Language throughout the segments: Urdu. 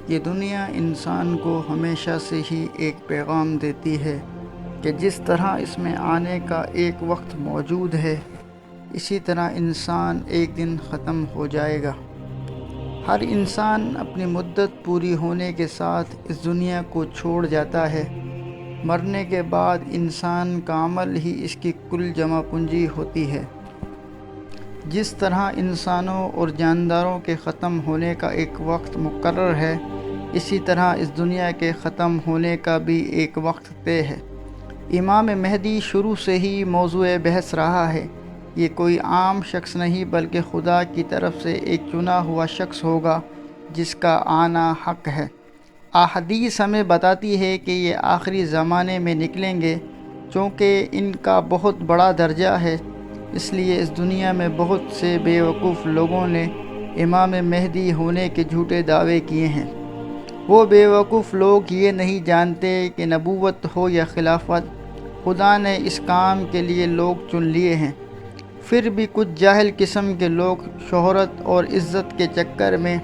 یہ دنیا انسان کو ہمیشہ سے ہی ایک پیغام دیتی ہے کہ جس طرح اس میں آنے کا ایک وقت موجود ہے، اسی طرح انسان ایک دن ختم ہو جائے گا۔ ہر انسان اپنی مدت پوری ہونے کے ساتھ اس دنیا کو چھوڑ جاتا ہے۔ مرنے کے بعد انسان کا عمل ہی اس کی کل جمع پونجی ہوتی ہے۔ جس طرح انسانوں اور جانداروں کے ختم ہونے کا ایک وقت مقرر ہے، اسی طرح اس دنیا کے ختم ہونے کا بھی ایک وقت طے ہے۔ امام مہدی شروع سے ہی موضوع بحث رہا ہے۔ یہ کوئی عام شخص نہیں بلکہ خدا کی طرف سے ایک چنا ہوا شخص ہوگا جس کا آنا حق ہے۔ احادیث ہمیں بتاتی ہے کہ یہ آخری زمانے میں نکلیں گے۔ چونکہ ان کا بہت بڑا درجہ ہے، اس لیے اس دنیا میں بہت سے بے وقوف لوگوں نے امام مہدی ہونے کے جھوٹے دعوے کیے ہیں۔ وہ بے وقوف لوگ یہ نہیں جانتے کہ نبوت ہو یا خلافت، خدا نے اس کام کے لیے لوگ چن لیے ہیں۔ پھر بھی کچھ جاہل قسم کے لوگ شہرت اور عزت کے چکر میں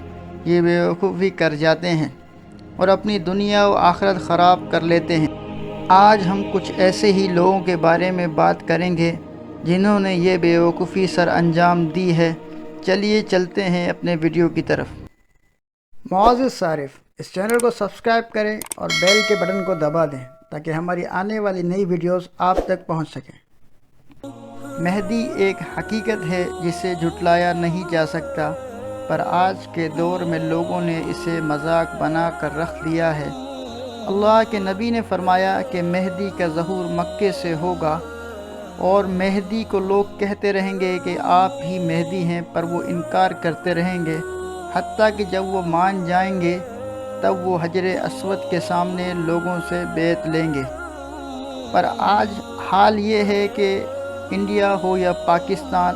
یہ بے وقوفی کر جاتے ہیں اور اپنی دنیا و آخرت خراب کر لیتے ہیں۔ آج ہم کچھ ایسے ہی لوگوں کے بارے میں بات کریں گے جنہوں نے یہ بے وقوفی سر انجام دی ہے۔ چلیے چلتے ہیں اپنے ویڈیو کی طرف۔ معزز صارف، اس چینل کو سبسکرائب کریں اور بیل کے بٹن کو دبا دیں تاکہ ہماری آنے والی نئی ویڈیوز آپ تک پہنچ سکیں۔ مہدی ایک حقیقت ہے جسے جھٹلایا نہیں جا سکتا، پر آج کے دور میں لوگوں نے اسے مذاق بنا کر رکھ دیا ہے۔ اللہ کے نبی نے فرمایا کہ مہدی کا ظہور مکے سے ہوگا، اور مہدی کو لوگ کہتے رہیں گے کہ آپ ہی مہدی ہیں، پر وہ انکار کرتے رہیں گے، حتیٰ کہ جب وہ مان جائیں گے تب وہ حجر اسود کے سامنے لوگوں سے بیعت لیں گے۔ پر آج حال یہ ہے کہ انڈیا ہو یا پاکستان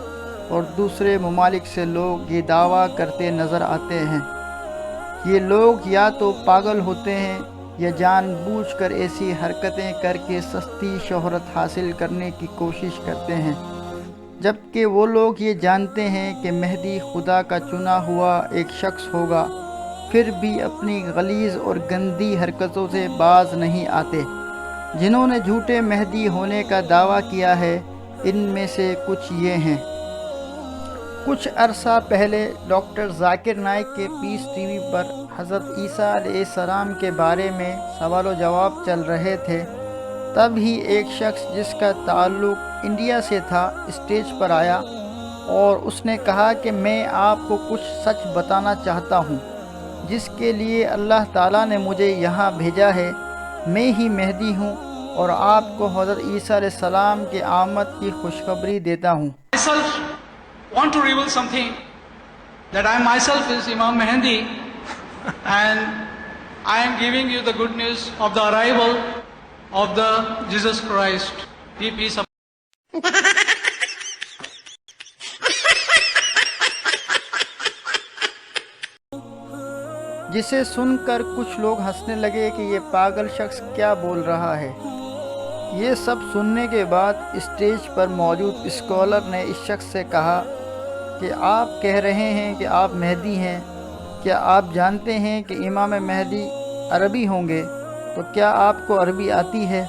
اور دوسرے ممالک سے لوگ یہ دعویٰ کرتے نظر آتے ہیں۔ یہ لوگ یا تو پاگل ہوتے ہیں یا جان بوجھ کر ایسی حرکتیں کر کے سستی شہرت حاصل کرنے کی کوشش کرتے ہیں، جبکہ وہ لوگ یہ جانتے ہیں کہ مہدی خدا کا چنا ہوا ایک شخص ہوگا، پھر بھی اپنی غلیظ اور گندی حرکتوں سے باز نہیں آتے۔ جنہوں نے جھوٹے مہدی ہونے کا دعویٰ کیا ہے، ان میں سے کچھ یہ ہیں۔ کچھ عرصہ پہلے ڈاکٹر ذاکر نائک کے پیس ٹی وی پر حضرت عیسیٰ علیہ السلام کے بارے میں سوال و جواب چل رہے تھے۔ تب ہی ایک شخص جس کا تعلق انڈیا سے تھا اسٹیج پر آیا اور اس نے کہا کہ میں آپ کو کچھ سچ بتانا چاہتا ہوں جس کے لیے اللہ تعالیٰ نے مجھے یہاں بھیجا ہے۔ میں ہی مہدی ہوں اور آپ کو حضرت عیسیٰ علیہ السلام کے آمد کی خوشخبری دیتا ہوں۔ Want to reveal something that I myself is Imam Mehdi and I am giving you the good news of the arrival of the Jesus Christ. Be peace upon جسے سن کر کچھ لوگ ہنسنے لگے کہ یہ پاگل شخص کیا بول رہا ہے۔ یہ سب سننے کے بعد اسٹیج پر موجود اسکالر نے اس شخص سے کہا کہ آپ کہہ رہے ہیں کہ آپ مہدی ہیں، کیا آپ جانتے ہیں کہ امام مہدی عربی ہوں گے؟ تو کیا آپ کو عربی آتی ہے؟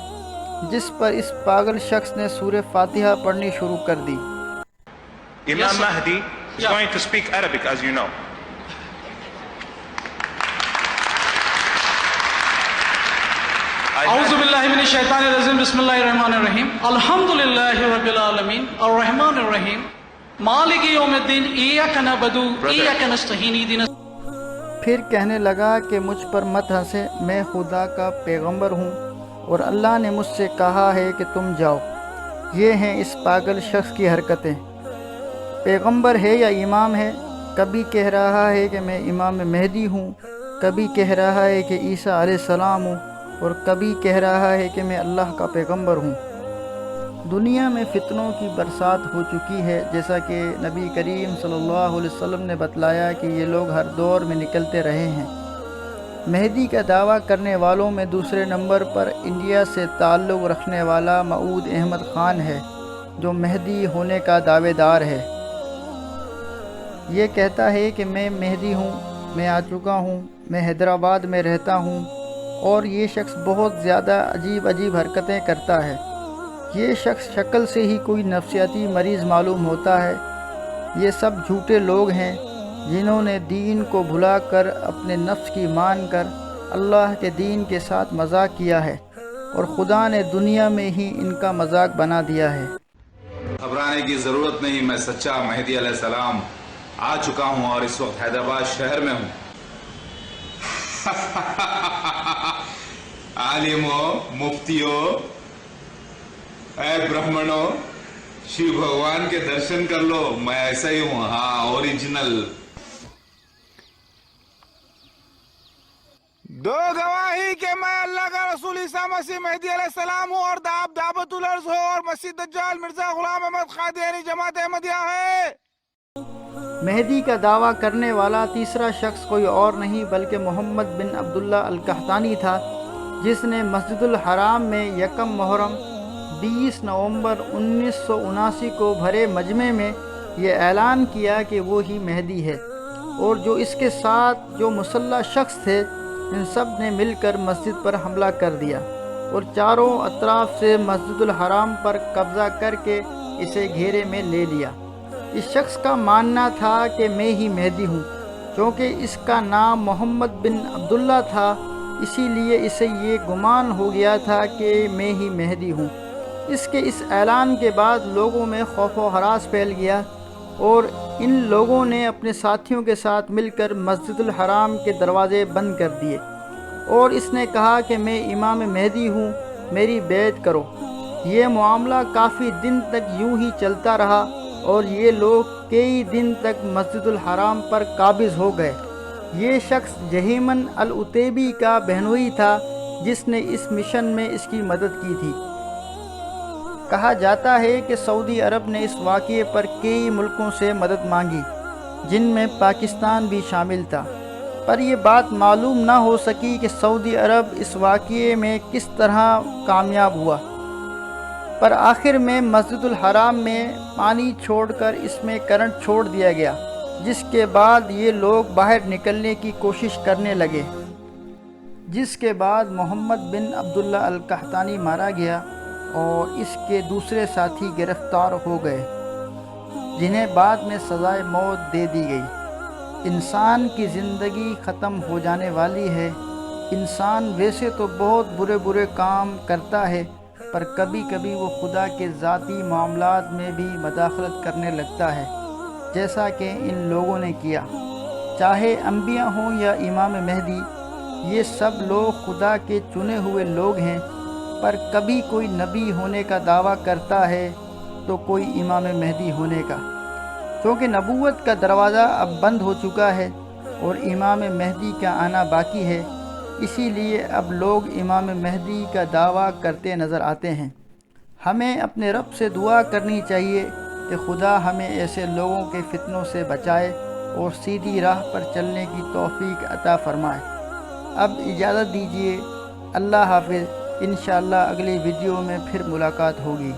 جس پر اس پاگل شخص نے سورہ فاتحہ پڑھنی شروع کر دی۔ Imam Mahdi is going to speak Arabic, as you know. اعوذ باللہ من الشیطان الرجیم، بسم اللہ الرحمن الرحیم، الحمدللہ رب العالمین الرحمن الرحیم مالک یوم الدین، ایاک نعبد و ایاک نستعین اہدنا۔ پھر کہنے لگا کہ مجھ پر مت ہنسے، میں خدا کا پیغمبر ہوں اور اللہ نے مجھ سے کہا ہے کہ تم جاؤ۔ یہ ہیں اس پاگل شخص کی حرکتیں۔ پیغمبر ہے یا امام ہے؟ کبھی کہہ رہا ہے کہ میں امام مہدی ہوں، کبھی کہہ رہا ہے کہ عیسیٰ علیہ السلام ہوں، اور کبھی کہہ رہا ہے کہ میں اللہ کا پیغمبر ہوں۔ دنیا میں فتنوں کی برسات ہو چکی ہے، جیسا کہ نبی کریم صلی اللہ علیہ وسلم نے بتلایا کہ یہ لوگ ہر دور میں نکلتے رہے ہیں۔ مہدی کا دعویٰ کرنے والوں میں دوسرے نمبر پر انڈیا سے تعلق رکھنے والا معود احمد خان ہے، جو مہدی ہونے کا دعوے دار ہے۔ یہ کہتا ہے کہ میں مہدی ہوں، میں آ چکا ہوں، میں حیدرآباد میں رہتا ہوں، اور یہ شخص بہت زیادہ عجیب عجیب حرکتیں کرتا ہے۔ یہ شخص شکل سے ہی کوئی نفسیاتی مریض معلوم ہوتا ہے۔ یہ سب جھوٹے لوگ ہیں جنہوں نے دین کو بھلا کر اپنے نفس کی مان کر اللہ کے دین کے ساتھ مذاق کیا ہے، اور خدا نے دنیا میں ہی ان کا مذاق بنا دیا ہے۔ گھبرانے کی ضرورت نہیں، میں سچا مہدی علیہ السلام آ چکا ہوں اور اس وقت حیدرآباد شہر میں ہوں۔ عالموں، مفتیوں، اے برہمنوں، شیو بھگوان کے درشن کر لو، میں ایسا ہی ہوں، ہاں اوریجنل۔ دو گواہی کہ میں اللہ کا رسول عیسیٰ مسیح مہدی علیہ السلام ہوں، اور دعوت الارض ہو، اور مسیح دجال مرزا غلام احمد قادیانی جماعت احمدیہ ہے۔ مہدی کا دعویٰ کرنے والا تیسرا شخص کوئی اور نہیں بلکہ محمد بن عبداللہ القحطانی تھا، جس نے مسجد الحرام میں یکم محرم 20 نومبر 1979 کو بھرے مجمع میں یہ اعلان کیا کہ وہ ہی مہدی ہے، اور جو اس کے ساتھ جو مسلح شخص تھے ان سب نے مل کر مسجد پر حملہ کر دیا اور چاروں اطراف سے مسجد الحرام پر قبضہ کر کے اسے گھیرے میں لے لیا۔ اس شخص کا ماننا تھا کہ میں ہی مہدی ہوں، چونکہ اس کا نام محمد بن عبداللہ تھا، اسی لیے اسے یہ گمان ہو گیا تھا کہ میں ہی مہدی ہوں۔ اس کے اس اعلان کے بعد لوگوں میں خوف و ہراس پھیل گیا، اور ان لوگوں نے اپنے ساتھیوں کے ساتھ مل کر مسجد الحرام کے دروازے بند کر دیے، اور اس نے کہا کہ میں امام مہدی ہوں، میری بیعت کرو۔ یہ معاملہ کافی دن تک یوں ہی چلتا رہا، اور یہ لوگ کئی دن تک مسجد الحرام پر قابض ہو گئے۔ یہ شخص جہیمن العتیبی کا بہنوئی تھا، جس نے اس مشن میں اس کی مدد کی تھی۔ کہا جاتا ہے کہ سعودی عرب نے اس واقعے پر کئی ملکوں سے مدد مانگی، جن میں پاکستان بھی شامل تھا، پر یہ بات معلوم نہ ہو سکی کہ سعودی عرب اس واقعے میں کس طرح کامیاب ہوا۔ پر آخر میں مسجد الحرام میں پانی چھوڑ کر اس میں کرنٹ چھوڑ دیا گیا، جس کے بعد یہ لوگ باہر نکلنے کی کوشش کرنے لگے، جس کے بعد محمد بن عبداللہ القحطانی مارا گیا اور اس کے دوسرے ساتھی گرفتار ہو گئے، جنہیں بعد میں سزائے موت دے دی گئی۔ انسان کی زندگی ختم ہو جانے والی ہے۔ انسان ویسے تو بہت برے برے کام کرتا ہے، پر کبھی کبھی وہ خدا کے ذاتی معاملات میں بھی مداخلت کرنے لگتا ہے، جیسا کہ ان لوگوں نے کیا۔ چاہے انبیاء ہوں یا امام مہدی، یہ سب لوگ خدا کے چنے ہوئے لوگ ہیں، پر کبھی کوئی نبی ہونے کا دعویٰ کرتا ہے تو کوئی امام مہدی ہونے کا۔ کیونکہ نبوت کا دروازہ اب بند ہو چکا ہے اور امام مہدی کا آنا باقی ہے، اسی لیے اب لوگ امام مہدی کا دعویٰ کرتے نظر آتے ہیں۔ ہمیں اپنے رب سے دعا کرنی چاہیے کہ خدا ہمیں ایسے لوگوں کے فتنوں سے بچائے اور سیدھی راہ پر چلنے کی توفیق عطا فرمائے۔ اب اجازت دیجیے، اللہ حافظ، انشاءاللہ اگلی ویڈیو میں پھر ملاقات ہوگی۔